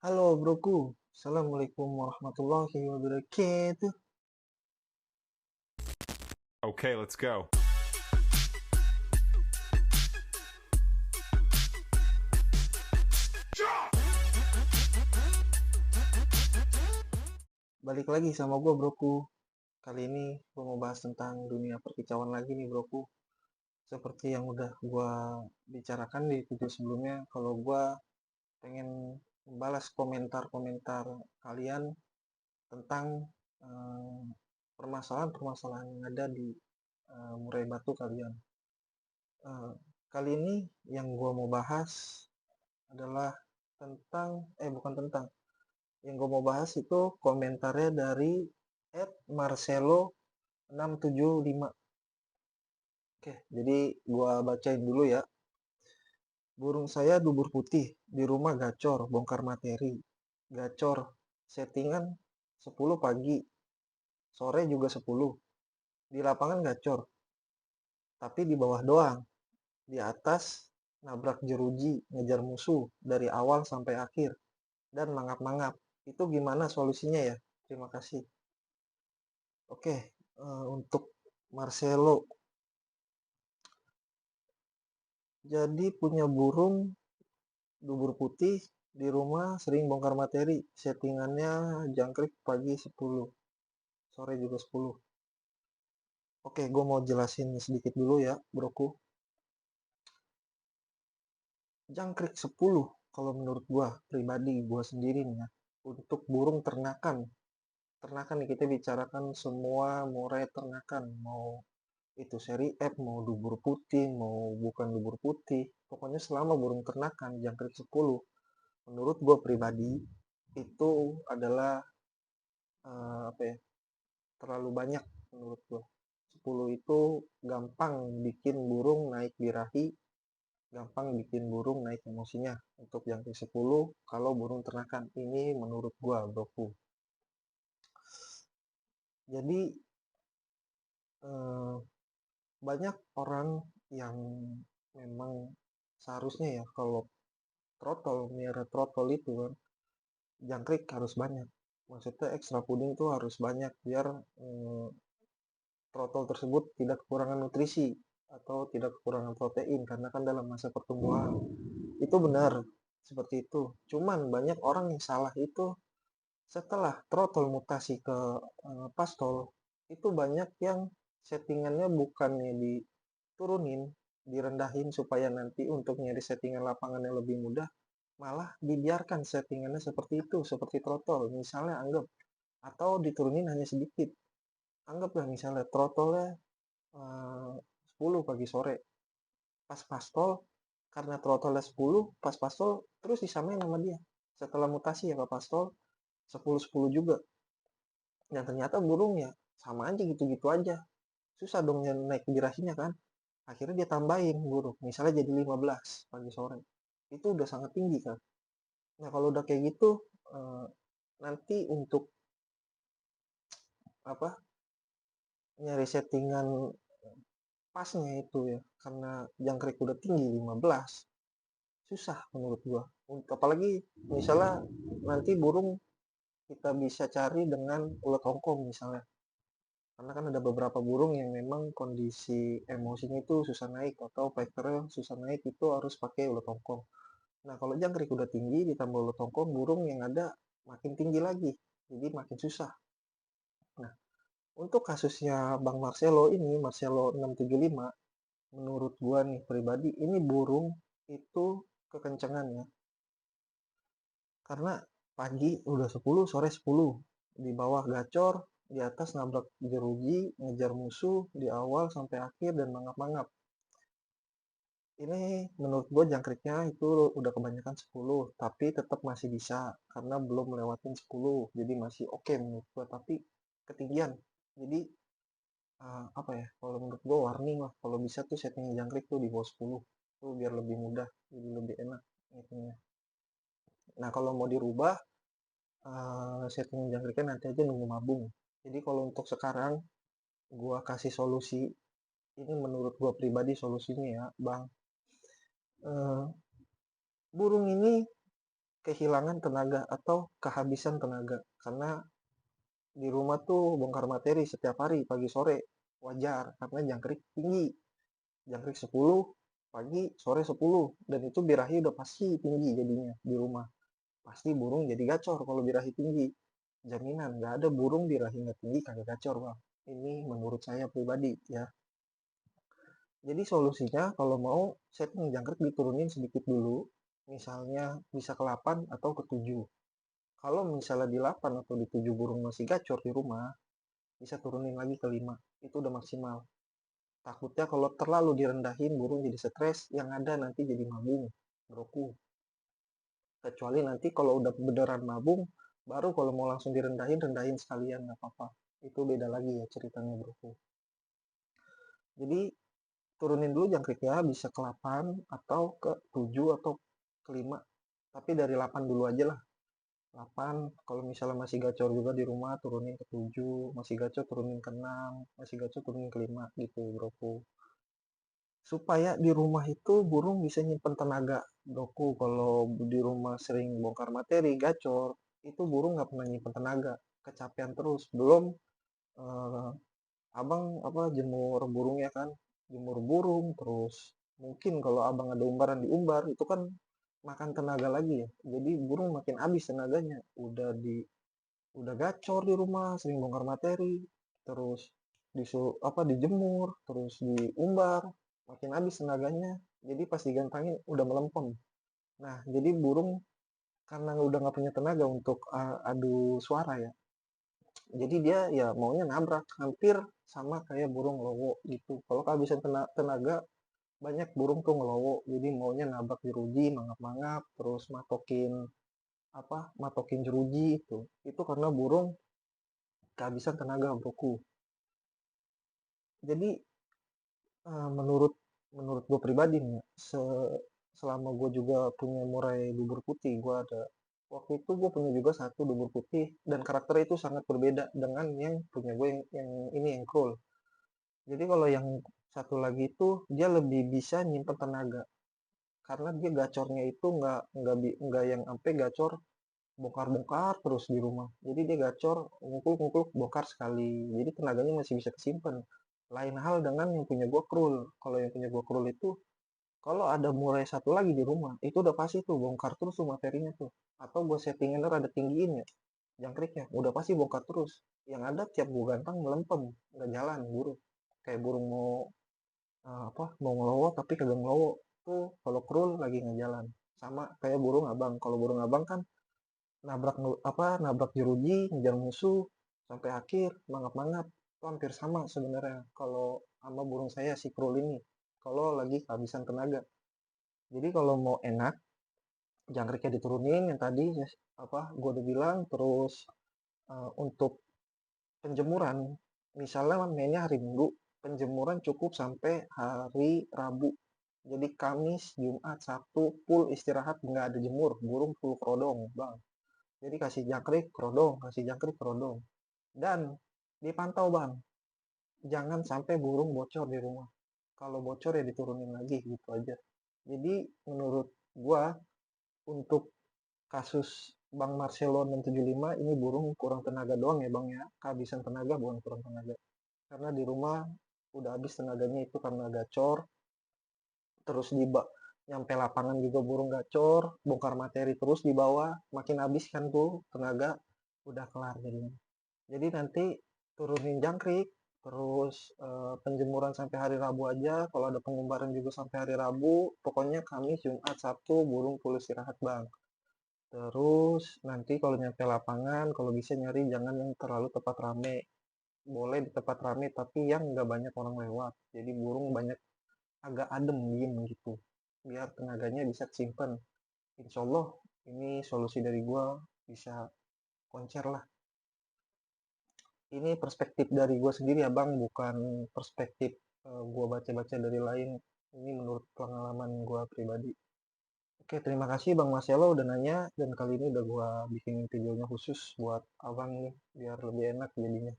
Halo broku, Assalamualaikum warahmatullahi wabarakatuh. Okay, let's go. Balik lagi sama gue broku. Kali ini gue mau bahas tentang dunia perkicauan lagi nih broku. Seperti yang udah gue bicarakan di video sebelumnya, kalau gue pengen membalas komentar-komentar kalian tentang eh, permasalahan-permasalahan yang ada di murai batu kalian. Eh, Kali ini yang gue mau bahas adalah tentang, bukan tentang, yang gue mau bahas itu komentarnya dari @marcelo675. Oke, jadi gue bacain dulu ya. Burung saya dubur putih, di rumah gacor, bongkar materi. Gacor, settingan 10 pagi, sore juga 10. Di lapangan gacor, tapi di bawah doang. Di atas nabrak jeruji, ngejar musuh dari awal sampai akhir, dan mangap-mangap. Itu gimana solusinya ya? Terima kasih. Oke, untuk Marcelo. Jadi punya burung dubur putih di rumah sering bongkar materi. Settingannya jangkrik pagi 10, sore juga 10. Oke, gue mau jelasin sedikit dulu ya, broku. Jangkrik 10, kalau menurut gue pribadi, gue sendiri nih ya, untuk burung ternakan. Ternakan nih, kita bicarakan semua murai ternakan. Mau itu seri F, mau dubur putih, mau bukan dubur putih. Pokoknya selama burung ternakan, jangkrik 10. Menurut gue pribadi, itu adalah apa ya, terlalu banyak menurut gue. 10 itu gampang bikin burung naik birahi, gampang bikin burung naik emosinya untuk jangkrik 10 kalau burung ternakan. Ini menurut gue, broku. Jadi eh, banyak orang yang memang seharusnya ya, kalau trotol, miara trotol itu kan, jangkrik harus banyak. Maksudnya ekstra puding tuh harus banyak biar eh, trotol tersebut tidak kekurangan nutrisi atau tidak kekurangan protein karena kan dalam masa pertumbuhan. Itu benar seperti itu. Cuman banyak orang yang salah itu setelah trotol mutasi ke pastol, itu banyak yang settingannya bukannya diturunin, direndahin supaya nanti untuk nyari settingan lapangan yang lebih mudah, malah dibiarkan settingannya seperti itu, seperti trotol. Misalnya anggap, atau diturunin hanya sedikit. Anggaplah misalnya trotolnya 10 pagi sore. Pas pastol, karena throttle 10, pas pastol terus disamain sama dia. Setelah mutasi ya ke pastol, 10-10 juga. Dan ternyata burungnya sama aja gitu-gitu aja. Susah dong yang naik birahinya kan. Akhirnya dia tambahin burung. Misalnya jadi 15 pagi sore. Itu udah sangat tinggi kan. Nah kalau udah kayak gitu, eh, nanti untuk apa, nyari settingan pasnya itu ya, karena jangkrik udah tinggi 15, susah menurut gua. Apalagi misalnya nanti burung kita bisa cari dengan ulat hongkong misalnya. Karena kan ada beberapa burung yang memang kondisi emosinya itu susah naik atau vektornya susah naik, itu harus pakai ulat hongkong. Nah kalau jangkrik udah tinggi ditambah ulat hongkong, burung yang ada makin tinggi lagi. Jadi makin susah. Nah untuk kasusnya Bang Marcelo ini, Marcelo 675, menurut gua nih pribadi, ini burung itu kekencengannya. Karena pagi udah 10, sore 10. Di bawah gacor, di atas nabrak jeruji, ngejar musuh, di awal sampai akhir dan mangap-mangap. Ini menurut gue jangkriknya itu udah kebanyakan 10, tapi tetap masih bisa karena belum melewatin 10. Jadi masih oke menurut gue, tapi ketinggian. Jadi apa ya? Kalau menurut gue warning lah. Kalau bisa tuh setting jangkrik tuh di bawah 10. Tuh biar lebih mudah, jadi lebih enak ngitungnya. Nah, kalau mau dirubah setting jangkriknya nanti aja nunggu mabung. Jadi kalau untuk sekarang gua kasih solusi, ini menurut gua pribadi solusinya ya, Bang. Eh, Burung ini kehilangan tenaga atau kehabisan tenaga. Karena di rumah tuh bongkar materi setiap hari pagi sore. Wajar karena jangkrik tinggi. Jangkrik 10 pagi, sore 10. Dan itu birahi udah pasti tinggi jadinya di rumah. Pasti burung jadi gacor kalau birahi tinggi. Jaminan, nggak ada burung birahi nggak tinggi kagak gacor, Bang. Ini menurut saya pribadi ya. Jadi solusinya kalau mau setting jangkrik diturunin sedikit dulu. Misalnya bisa ke 8 atau ke 7. Kalau misalnya di 8 atau di 7 burung masih gacor di rumah, bisa turunin lagi ke 5. Itu udah maksimal. Takutnya kalau terlalu direndahin burung jadi stres, yang ada nanti jadi mabung, broku. Kecuali nanti kalau udah beneran mabung, baru kalau mau langsung direndahin, rendahin sekalian nggak apa-apa. Itu beda lagi ya ceritanya broku. Jadi turunin dulu jangkriknya bisa ke 8 atau ke 7 atau ke 5. Tapi dari 8 dulu aja lah. 8, kalau misalnya masih gacor juga di rumah turunin ke 7, masih gacor turunin ke 6, masih gacor turunin ke 5 gitu, broku. Supaya di rumah itu burung bisa nyimpen tenaga. Broku, kalau di rumah sering bongkar materi, gacor, itu burung nggak pernah nyimpen tenaga. Kecapean terus. Belum eh, abang apa jemur burung ya kan, jemur burung terus mungkin kalau abang ada umbaran diumbar itu kan makan tenaga lagi ya, jadi burung makin habis tenaganya. Udah gacor di rumah sering bongkar materi, terus disuruh apa dijemur terus diumbar, makin habis tenaganya. Jadi pas digantangin udah melempem. Nah jadi burung karena udah nggak punya tenaga untuk adu suara ya, jadi dia ya maunya nabrak, hampir sama kayak burung lowo gitu. Kalau kehabisan tenaga, banyak burung tuh ngelowo, jadi maunya nabrak jeruji, mangap-mangap, terus matokin jeruji itu karena burung kehabisan tenaga broku. Jadi menurut menurut gue pribadi nih ya, selama gue juga punya murai bubur putih, gue ada waktu itu gue punya juga satu bubur putih dan karakternya itu sangat berbeda dengan yang punya gue yang ini yang krul. Jadi kalau yang satu lagi itu dia lebih bisa nyimpen tenaga karena dia gacornya itu nggak yang sampai gacor bongkar-bongkar terus di rumah. Jadi dia gacor ngukul-ngukul bongkar sekali. Jadi tenaganya masih bisa kesimpan. Lain hal dengan yang punya gua krul. Kalau yang punya gua krul itu kalau ada murai satu lagi di rumah, itu udah pasti tuh bongkar terus tuh materinya tuh. Atau gua settingin ada tinggiin ya jangkriknya, udah pasti bongkar terus. Yang ada tiap gua gantang melempem, nggak jalan burung. Kayak burung mau mau ngelowo tapi kagak ngelowo tuh kalau krul lagi ngejalan. Sama kayak burung abang, kalau burung abang kan nabrak jeruji ngejar musuh sampai akhir mangap-mangap, itu hampir sama sebenarnya kalau sama burung saya si krul ini kalau lagi kehabisan tenaga. Jadi kalau mau enak jangkriknya diturunin yang tadi ya, gue udah bilang. Terus untuk penjemuran, misalnya mainnya hari Minggu, penjemuran cukup sampai hari Rabu. Jadi Kamis, Jumat, Sabtu full istirahat, nggak ada jemur, burung full kerodong, Bang. Jadi kasih jangkrik, kerodong, kasih jangkrik, kerodong. Dan dipantau, Bang. Jangan sampai burung bocor di rumah. Kalau bocor ya diturunin lagi gitu aja. Jadi menurut gua untuk kasus Bang Marcelo 675 ini burung kurang tenaga doang ya Bang ya. Kehabisan tenaga bukan kurang tenaga. Karena di rumah udah habis tenaganya itu karena gacor, terus nyampe lapangan juga burung gacor, bongkar materi terus di bawah, makin habis kan tuh tenaga, udah kelar jadinya. Jadi nanti turunin jangkrik, terus penjemuran sampai hari Rabu aja, kalau ada pengumbaran juga sampai hari Rabu, pokoknya Kamis, Jumat, Sabtu burung full istirahat Bang. Terus nanti kalau nyampe lapangan, kalau bisa nyari jangan yang terlalu tepat rame. Boleh di tempat rame tapi yang nggak banyak orang lewat. Jadi burung banyak agak adem diem gitu. Biar tenaganya bisa simpen. Insya Allah ini solusi dari gua bisa konser lah. Ini perspektif dari gua sendiri ya Bang, bukan perspektif gua baca-baca dari lain. Ini menurut pengalaman gua pribadi. Oke, terima kasih Bang Marcelo udah nanya dan kali ini udah gua bikinin videonya khusus buat Abang nih biar lebih enak jadinya.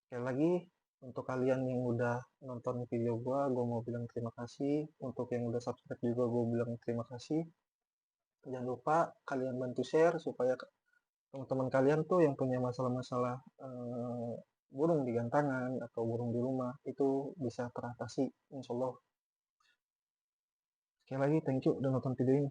Sekali lagi, untuk kalian yang udah nonton video gua mau bilang terima kasih. Untuk yang udah subscribe juga gua bilang terima kasih. Jangan lupa kalian bantu share supaya teman-teman kalian tuh yang punya masalah-masalah burung di gantangan atau burung di rumah itu bisa teratasi, insya Allah. Sekali lagi, thank you udah nonton video ini.